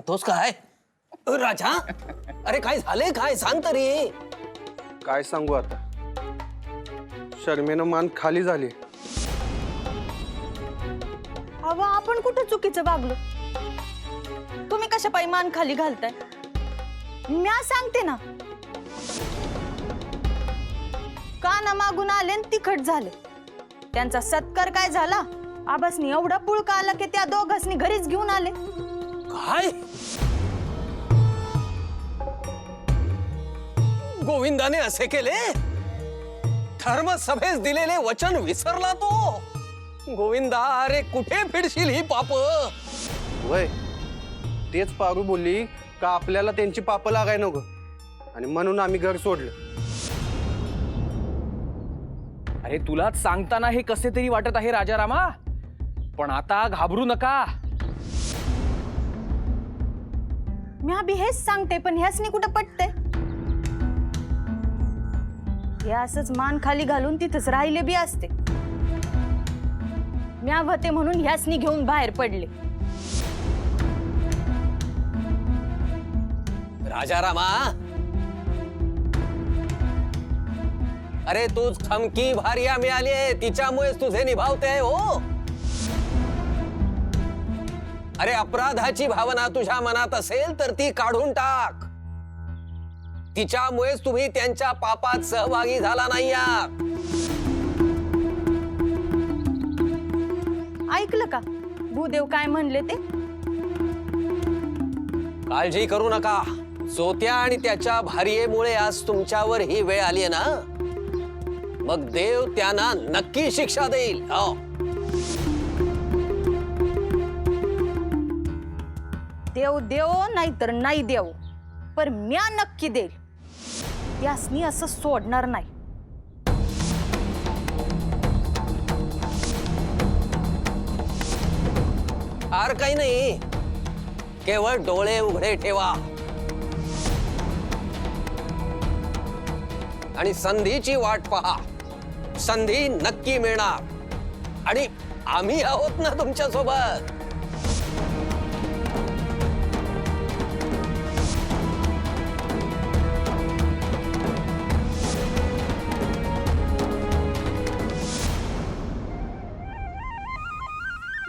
करतोस काय राजा? अरे काय झाले, काय सांग तरी. काय सांगू आता, शर्मेनं मान खाली झाली. अहो आपण कुठं चुकीचं वागलो? तुम्ही कशा पायी मान खाली घालताय? म्या सांगते ना, काना मागून आले आणि तिखट झाले. त्यांचा सत्कार काय झाला? आबासनी एवढा पुळका आला की त्या दोघांनी घरीच घेऊन आले. काय गोविंदाने असे केले? धर्मसभेस दिलेले वचन विसरला तो? गोविंदा, अरे कुठे फिरशील ही पाप? वय तेच पारू बोलली का आपल्याला त्यांची पाप लागाय नको, आणि म्हणून आम्ही घर सोडलं. अरे तुलाच सांगताना हे कसे तरी वाटत आहे राजारामा, पण आता घाबरू नका. म्या बी हेच सांगते, पण ह्यासनी कुठं पटते? हे असंच मान खाली घालून तिथंच राहिले बी असते. म्या भते म्हणून ह्यासनी घेऊन बाहेर पडले. राजारामा, अरे तूच खमकी भार्या मिळाली आहे, तिच्यामुळेच तुझे निभावते हो. अरे अपराधाची भावना तुझ्या मनात असेल तर ती काढून टाक. तिच्यामुळेच तुम्ही त्यांच्या पापात सहभागी झाला नाही आहात. ऐकलं का भूदेव काय म्हणले ते? काळजी करू नका. सोत्या आणि त्याच्या भार्येमुळे आज तुमच्यावर ही वेळ आली आहे ना, मग देव त्यांना नक्की शिक्षा देईल. हो. देव देव नाहीतर नाही देव, पर म्या नक्की देईल. त्यासनी असं सोडणार नाही. फार काही नाही, केवळ डोळे उघडे ठेवा आणि संधीची वाट पहा. संधी नक्की मिळणार, आणि आम्ही आहोत ना तुमच्या सोबत.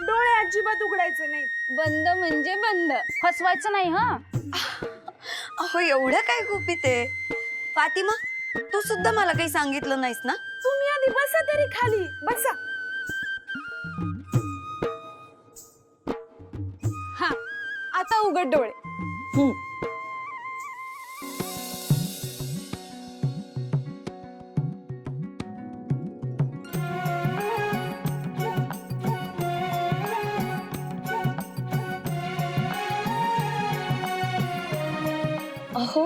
डोळे अजिबात उघडायचे नाही. बंद म्हणजे बंद, फसवायचं नाही. हा अहो एवढं काय गुपित आहे? फातिमा, तू सुद्धा मला काही सांगितलं नाहीस ना? तुम्ही आधी बसा तरी खाली बसा. हा, आता उघड डोळे. अहो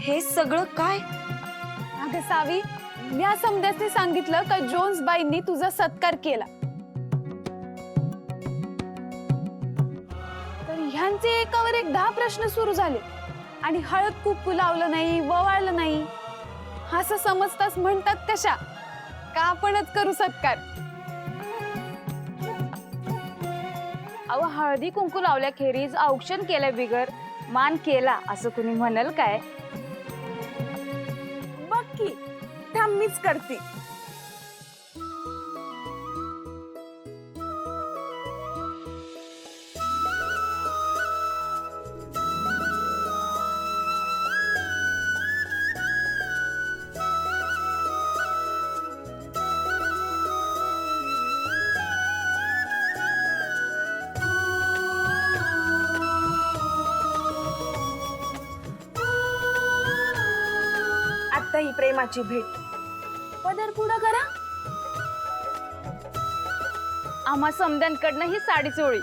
हे सगळं काय? अगं सावी, म्या समद्याने सांगितलं का जोन्स बाईंनी तुझा सत्कार केला, तर ह्यांचे एकावर एक 10 प्रश्न सुरू झाले. आणि हळद कुंकू लावलं नाही, ववाळलं नाही, असं समजताच म्हणतात कशा का आपणच करू सत्कार. अहो हळदी कुंकू लावल्याखेरीज औक्षण केल्या बिगर मान केला असं कुणी म्हणल काय? बघ की, थांब मीच करते. आता ही प्रेमाची भेट. पदर पुढं करा. आम्हा समद्यांकडनं ही साडी चोळी.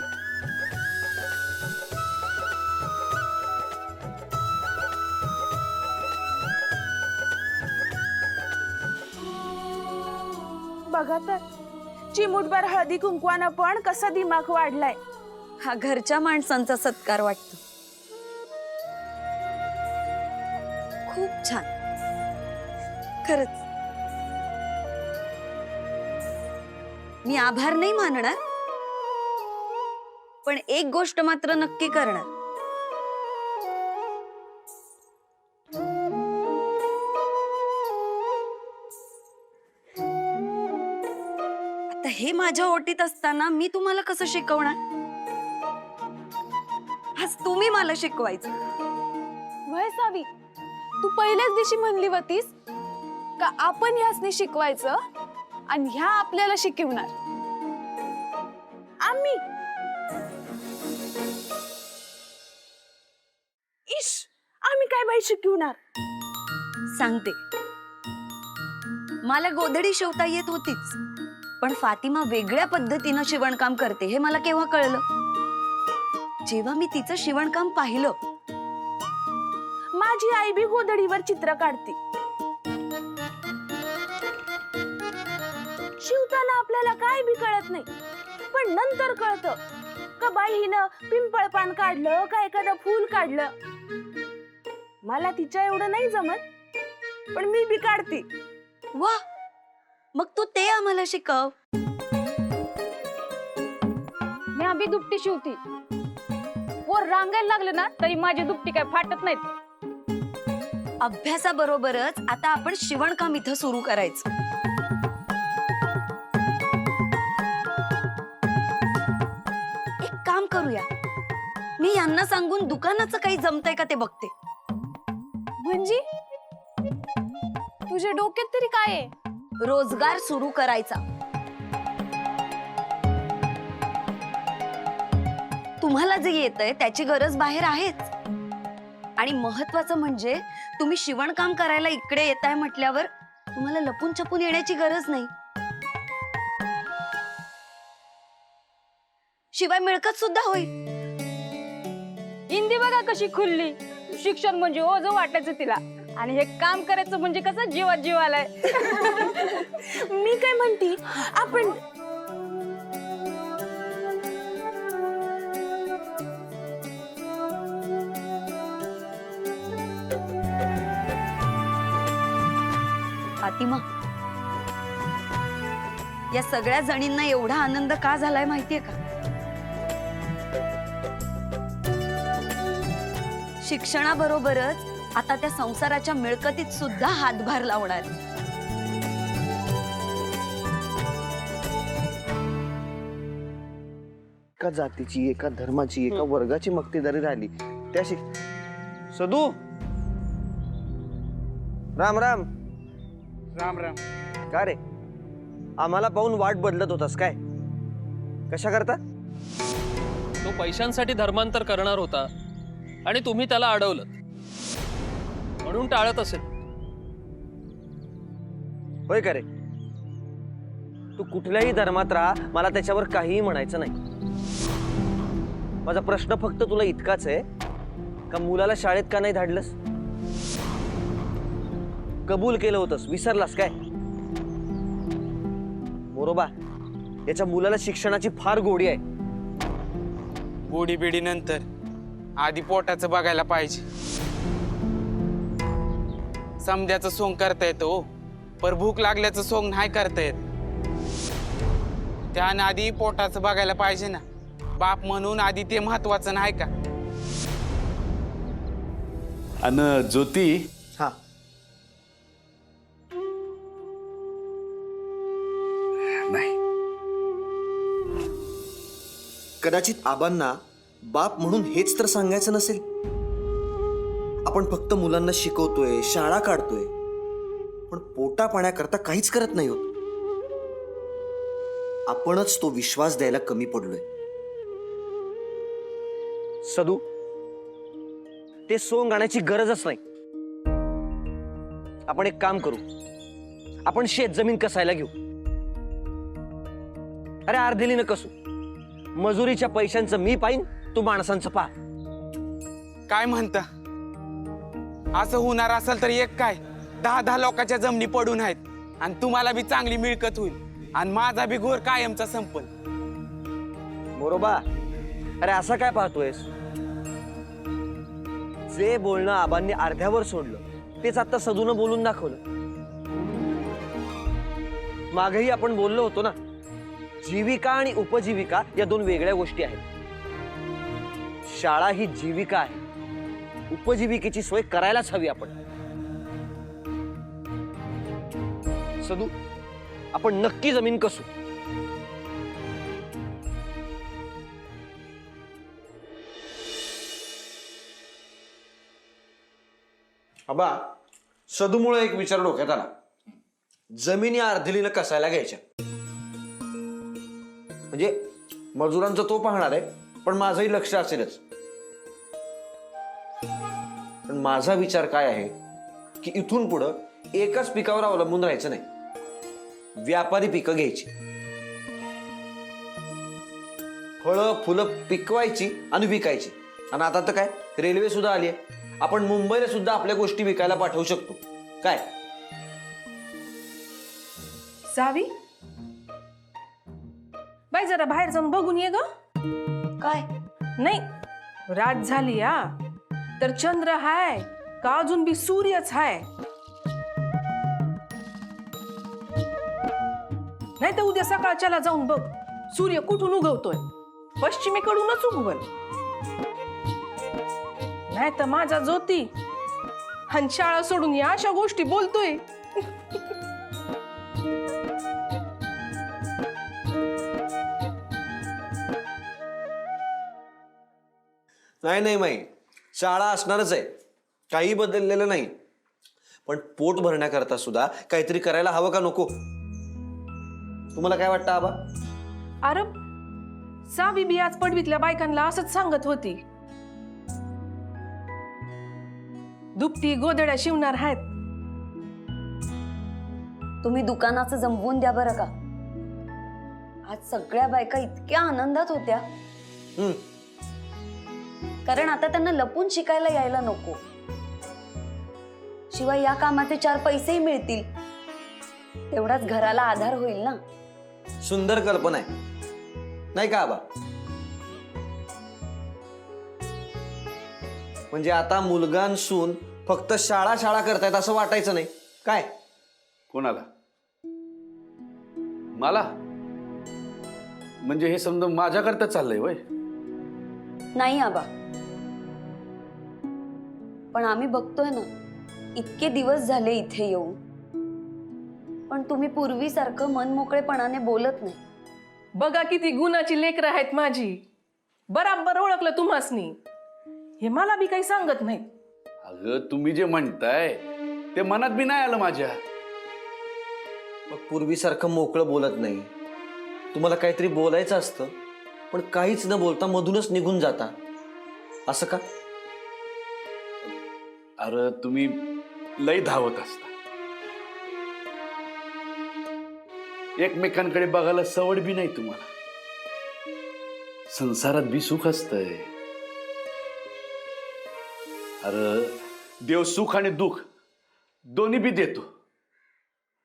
बघा तर, चिमूटभर हळदी कुंकवानं पण कसा दिमाग वाढलाय. हा घरच्या माणसांचा सत्कार वाटतो. खूप छान, खरंच. मी आभार नाही मानणार, पण एक गोष्ट मात्र नक्की करणार. आता हे माझ्या ओटीत असताना मी तुम्हाला कसं शिकवणार? आज तुम्ही मला शिकवायचं. वय सावी, तू पहिल्याच दिवशी म्हणली होतीस का आपण ह्यासनी शिकवायचं आणि ह्या आपल्याला शिकवणार. आम्ही आम्ही काय बाई शिकवणार? सांगते. मला गोधडी शिवता येत होतीच, पण फातिमा वेगळ्या पद्धतीनं शिवणकाम करते हे मला केव्हा कळलं? जेव्हा मी तिचं शिवणकाम पाहिलं. माझी आई बी गोधडीवर चित्र काढते. शिवताना आपल्याला काय बी कळत नाही, पण नंतर कळतं का बाई हिनं पिंपळ पान काढलं का एखादं फूल काढलं. मला तिच्या एवढं नाही जमत, पण मी बी काढते. वा, मग तू ते आम्हाला शिकव. मी आम्ही दुपटी शिवती. पोर रांगायला लागले ना तरी माझी दुपटी काय फाटत नाहीत. अभ्यासाबरोबरच आता आपण शिवणकाम इथं सुरू करायचं. एक काम करूया, मी यांना सांगून दुकानाचं काही जमतंय का ते बघते. म्हणजे तुझ्या डोक्यात तरी काय आहे? रोजगार सुरू करायचा. तुम्हाला जे येतंय त्याची गरज बाहेर आहेच, आणि महत्वाचं म्हणजे तुम्ही शिवणकाम करायला इकडे येताय म्हटल्यावर तुम्हाला लपून छपून येण्याची गरज नाही. शिवाय मिळकत सुद्धा होईल. हिंदी बघा कशी खुलली. शिक्षण म्हणजे ओझं वाटायचं तिला, आणि हे काम करायचं म्हणजे कसं जीवात जीव आलाय. मी काय म्हणते, आपण फातिमा, या सगळ्या जणींना एवढा आनंद का झालाय माहितीये का? शिक्षणाबरोबरच आता त्या संसाराच्या मिळकतीत सुद्धा हातभार लावणार. एका जातीची, एका धर्माची, एका वर्गाची मक्तेदारी राहिली त्याशी. सदू, राम राम. राम राम. का रे, आम्हाला पाहून वाट बदलत होतास काय? कशा करता? तो पैशांसाठी धर्मांतर करणार होता आणि तुम्ही त्याला अडवलं म्हणून टाळत असेल. होय का रे? तू कुठल्याही धर्मात राहा, मला त्याच्यावर काहीही म्हणायचं नाही. माझा प्रश्न फक्त तुला इतकाच आहे का मुलाला शाळेत का नाही धाडलंस? कबूल केलं होतंस, विसरलास काय? मोरोबा, याच्या मुलाला शिक्षणाची फार गोडी आहे. गोडी बिडी नंतर आधी पोटाचं बघायला पाहिजे. समद्याचं सोंग करता येतं हो, पर भूक लागल्याचं सोंग नाही करता येत. त्यानं आधी पोटाचं बघायला पाहिजे ना. बाप म्हणून आधी ते महत्वाचं नाही का? आणि ज्योती, हा, नाही, कदाचित आबांना बाप म्हणून हेच तर सांगायचं नसेल. आपण फक्त मुलांना शिकवतोय, शाळा काढतोय, पण पोटा पाण्याकरता काहीच करत नाही होत. आपणच तो विश्वास द्यायला कमी पडलोय. सदू, ते सोंग आणायची गरजच नाही. आपण एक काम करू, आपण शेत जमीन कसायला घेऊ. अरे अर्धेलीनं कसू, मजुरीच्या पैशांचं मी पाहीन, तू माणसांचं पहा. काय म्हणता? असं होणार असेल तर एक काय 10-10 लोकांच्या जमिनी पडून आहेत, आणि तुम्हाला बी चांगली मिळकत होईल, आणि माझा बी घोर कायमचा संपल. मोरोबा, अरे असं काय पाहतोयस? जे बोलणं आबांनी अर्ध्यावर सोडलं तेच आता सदूनं बोलून दाखवलं. मागही आपण बोललो होतो ना, जीविका आणि उपजीविका या दोन वेगळ्या गोष्टी आहेत. शाळा ही जीविका आहे, उपजीविकेची सोय करायलाच हवी आपण. सदू, आपण नक्की जमीन कसू. आबा, सदूमुळे एक विचार डोक्यात आला. जमिनी अर्धिलीनं कसायला घ्यायच्या. म्हणजे मजुरांचं तो पाहणार आहे, पण माझंही लक्ष असेलच. पण माझा विचार काय आहे की इथून पुढं एकाच पिकावर अवलंबून राहायचं नाही, व्यापारी पिकं घ्यायची, फळं फुलं पिकवायची आणि विकायची. आणि आता तर काय, रेल्वे सुद्धा आली आहे. आपण मुंबईला सुद्धा आपल्या गोष्टी विकायला पाठवू शकतो. काय सावी, बाई जरा बाहेर जाऊन बघून ये ग. काय? नाही, रात झाली या तर चंद्र हाय का अजून बी सूर्यच हाय? नाही तर उद्या सकाळच्याला जाऊन बघ, सूर्य कुठून उगवतोय. पश्चिमेकडूनच उगवल. नाही तर माझा ज्योती आणि शाळा सोडून या अशा गोष्टी बोलतोय. नाही नाही माई, शाळा असणारच आहे, काही बदललेलं नाही. पण पोट भरण्याकरता सुद्धा काहीतरी करायला हवं का नको? तुम्हाला काय वाटतं आबा? अरे सावी बी आज पडवीतल्या बायकांना असंच सांगत होती. दुपटी गोदड्या शिवणार आहेत. तुम्ही दुकानाचं जमवून द्या बरं का. आज सगळ्या बायका इतक्या आनंदात होत्या, कारण आता त्यांना लपून शिकायला यायला नको. शिवाय या कामाचे 4 पैसेही मिळतील, तेवढाच घराला आधार होईल ना. सुंदर कल्पना आहे, नाही का आबा? म्हणजे आता मुलगांसून फक्त शाळा शाळा करतायत असं वाटायचं नाही काय? कोणाला? मला? म्हणजे हे समजा माझ्याकरता चाललंय वय? नाही आबा, पण आम्ही बघतोय ना, इतके दिवस झाले इथे येऊन, पण तुम्ही पूर्वीसारखं मनमोकळेपणाने बोलत नाही. बघा किती गुणाची लेकरं आहेत माझी. बराबर ओळखलं तुम्हासनी. हे मला बी काही सांगत नाही. अगं तुम्ही जे म्हणताय ते मनात बी नाही आलं माझ्या. मग पूर्वीसारखं मोकळं बोलत नाही. तुम्हाला काहीतरी बोलायचं असतं, पण काहीच न बोलता मधूनच निघून जाता, असं का? अरे तुम्ही लय धावत असता. एकमेकांकडे बघायला सवड बी नाही तुम्हाला. संसारात बी सुख असतंय. अरे देव सुख आणि दुःख दोन्ही बी देतो,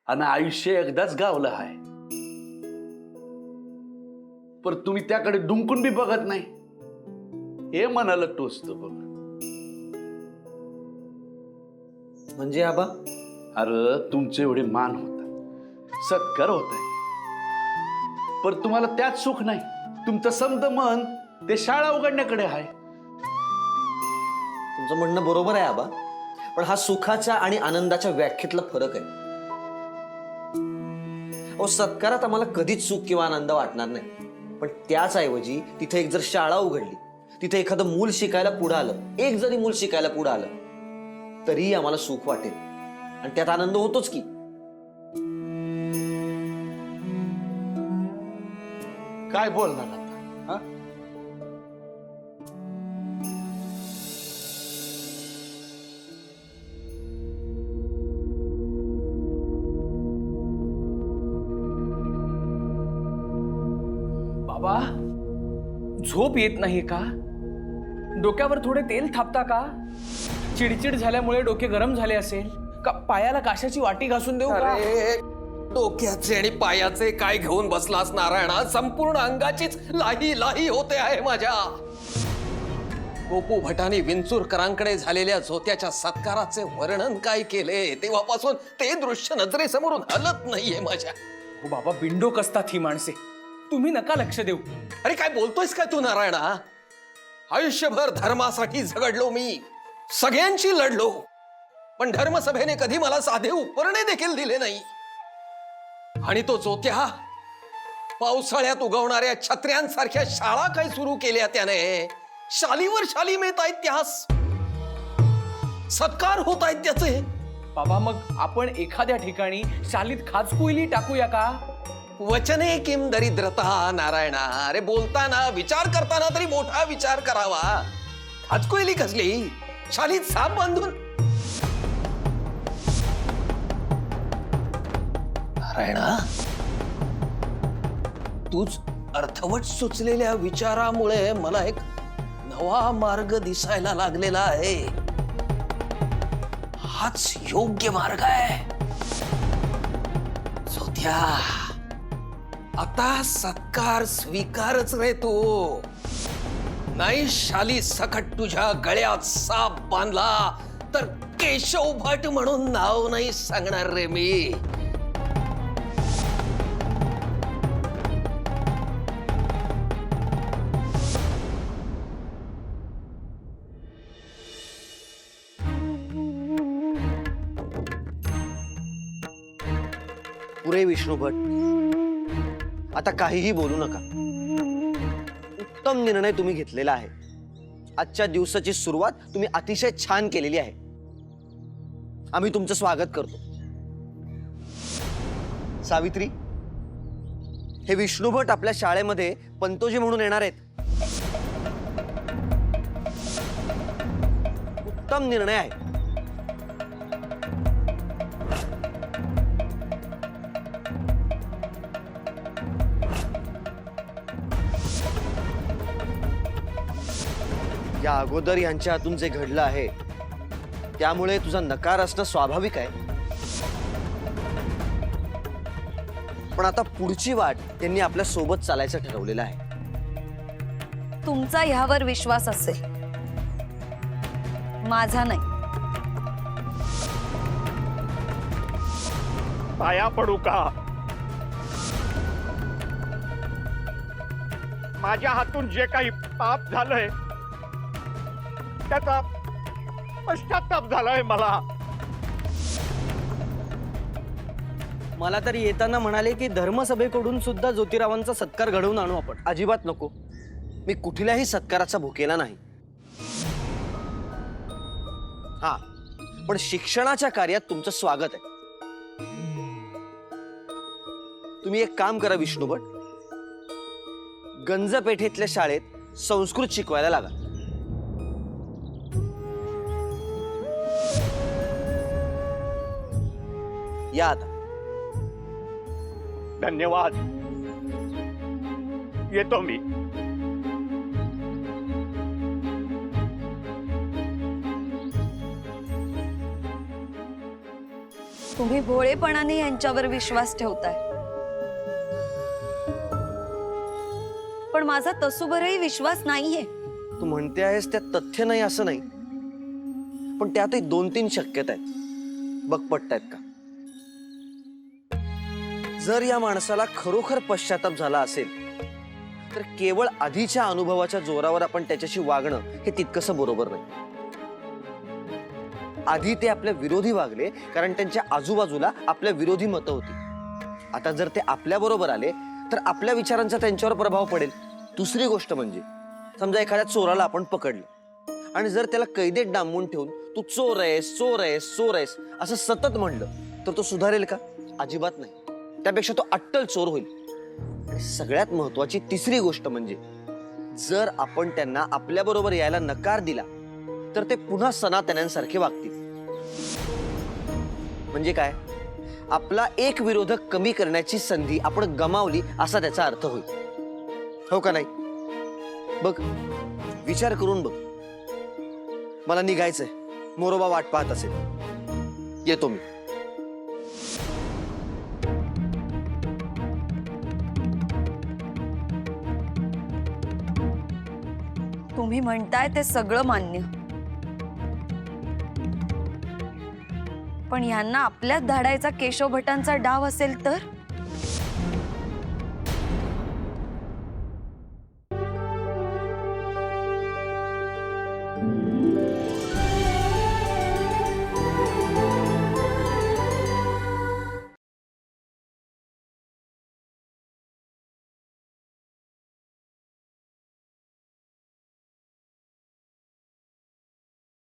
आणि आयुष्य एकदाच गावलं आहे. पर तुम्ही त्याकडे डुंकून बी बघत नाही, हे मनाला टोचतं बघ. म्हणजे आबा? अरे तुमचे एवढे मान होतात, सत्कार होत आहे, पर तुम्हाला त्यात सुख नाही. तुमचं समद मन ते शाळा उघडण्याकडे आहे. तुमचं म्हणणं बरोबर आहे आबा, पण हा सुखाच्या आणि आनंदाच्या व्याख्येतला फरक आहे. अहो, सत्कारात आम्हाला कधीच सुख किंवा आनंद वाटणार नाही, पण त्याच ऐवजी तिथे एक जर शाळा उघडली, तिथे एखादं मूल शिकायला पुढे आलं, एक जरी मूल शिकायला पुढे आलं, तरीही आम्हाला सुख वाटेल आणि त्यात आनंद होतोच की. काय बोलणार आता? हा? बाबा, झोप येत नाही का? डोक्यावर थोडे तेल थापता का? चिडचिड झाल्यामुळे डोके गरम झाले असेल का? पायाला काशाची वाटी घासून देऊ का? अरे डोक्याचे आणि पायाचे काय घेऊन बसलास नारायणा? संपूर्ण अंगाचीच लाही लाही होते आहे माझ्या. गोपू भटांनी विंचूरकरांकडे झालेल्या झोत्याच्या सत्काराचे वर्णन काय केले, तेव्हापासून ते दृश्य नजरेसमोरून हलत नाहीये माझ्या. हो बाबा, बिंडोक असतात ही माणसे, तुम्ही नका लक्ष देऊ. अरे काय बोलतोयस काय तू नारायणा? आयुष्यभर धर्मासाठी झगडलो मी, सगळ्यांशी लढलो, पण धर्मसभेने कधी मला साधे उपरणे देखील दिले नाही. आणि तो जोत्या पावसाळ्यात उगवणाऱ्या छत्र्यांसारख्या शाळा काय सुरू केल्या त्याने. शालीवर शाली मिळत आहेत, त्यास सत्कार होत आहेत त्याचे. बाबा मग आपण एखाद्या ठिकाणी शालीत खाचकुईली टाकूया का? वचने किम दरिद्रता नारायणा. अरे बोलताना विचार करताना तरी मोठा विचार करावा. हचकुयली कसली, शालीत साप बांधून. नारायणा, तूच अर्थवट सुचलेल्या विचारामुळे मला एक नवा मार्ग दिसायला लागलेला आहे. हाच योग्य मार्ग आहे. जोत्या, आता सत्कार स्वीकारच रे तू. नाही शाली सकट तुझ्या गळ्यात साप बांधला तर केशव भट म्हणून नाव नाही सांगणार रे मी. पुरे विष्णू भट, आता काहीही बोलू नका. उत्तम निर्णय तुम्ही घेतलेला आहे. आजच्या दिवसाची सुरुवात तुम्ही अतिशय छान केलेली आहे. आम्ही तुमचं स्वागत करतो. सावित्री, हे विष्णू भट आपल्या शाळेमध्ये पंतोजी म्हणून येणार आहेत. उत्तम निर्णय आहे. या अगोदर यांच्या हातून जे घडलं आहे त्यामुळे तुझा नकार असणं स्वाभाविक आहे. पण आता पुढची वाट त्यांनी आपल्या सोबत चालायचं ठरवलेलं आहे. तुमचा ह्यावर विश्वास असेल, माझा नाही. पाया पडू का? माझ्या हातून जे काही पाप झालंय त्याचा पश्चाताप झालाय मला. मला तरी येताना म्हणाले की धर्मसभेकडून सुद्धा ज्योतिरावांचा सत्कार घडवून आणू आपण. अजिबात नको. मी कुठल्याही सत्काराचा भुकेला नाही. हा, पण शिक्षणाच्या कार्यात तुमचं स्वागत आहे. तुम्ही एक काम करा विष्णू भट, गंजपेठेतल्या शाळेत संस्कृत शिकवायला लागा. या आता. धन्यवाद. येतो मी. तुम्ही भोळेपणाने यांच्यावर विश्वास ठेवताय, पण माझा तसूभरही विश्वास नाहीये. तू म्हणते आहेस त्यात तथ्य नाही असं नाही, पण त्यातही 2-3 शक्यता आहेत. बघ पटतायत का? जर या माणसाला खरोखर पश्चाताप झाला असेल तर केवळ आधीच्या अनुभवाच्या जोरावर आपण त्याच्याशी वागणं हे तितकंसं बरोबर नाही. आधी ते आपल्या विरोधी वागले कारण त्यांच्या आजूबाजूला आपल्या विरोधी मतं होती. आता जर ते आपल्या बरोबर आले तर आपल्या विचारांचा त्यांच्यावर प्रभाव पडेल. दुसरी गोष्ट म्हणजे समजा एखाद्या चोराला आपण पकडलं आणि जर त्याला कैदेत डांबून ठेवून तू चोर आहेस, चोर आहेस, चोर आहेस असं सतत म्हणलं तर तो सुधारेल का? अजिबात नाही. त्यापेक्षा तो अट्टल चोर होईल. आणि सगळ्यात महत्वाची तिसरी गोष्ट म्हणजे जर आपण त्यांना आपल्या बरोबर यायला नकार दिला तर ते पुन्हा सनातन्यांसारखे वागतील. म्हणजे काय? आपला एक विरोधक कमी करण्याची संधी आपण गमावली असा त्याचा अर्थ होईल. हो का नाही? बघ, विचार करून बघ. मला निघायचंय. मोरोबा वाट पाहत असेल. येतो मी. तुम्ही म्हणताय ते सगळं मान्य, पण यांना आपल्यात धाडायचा केशव भटांचा डाव असेल तर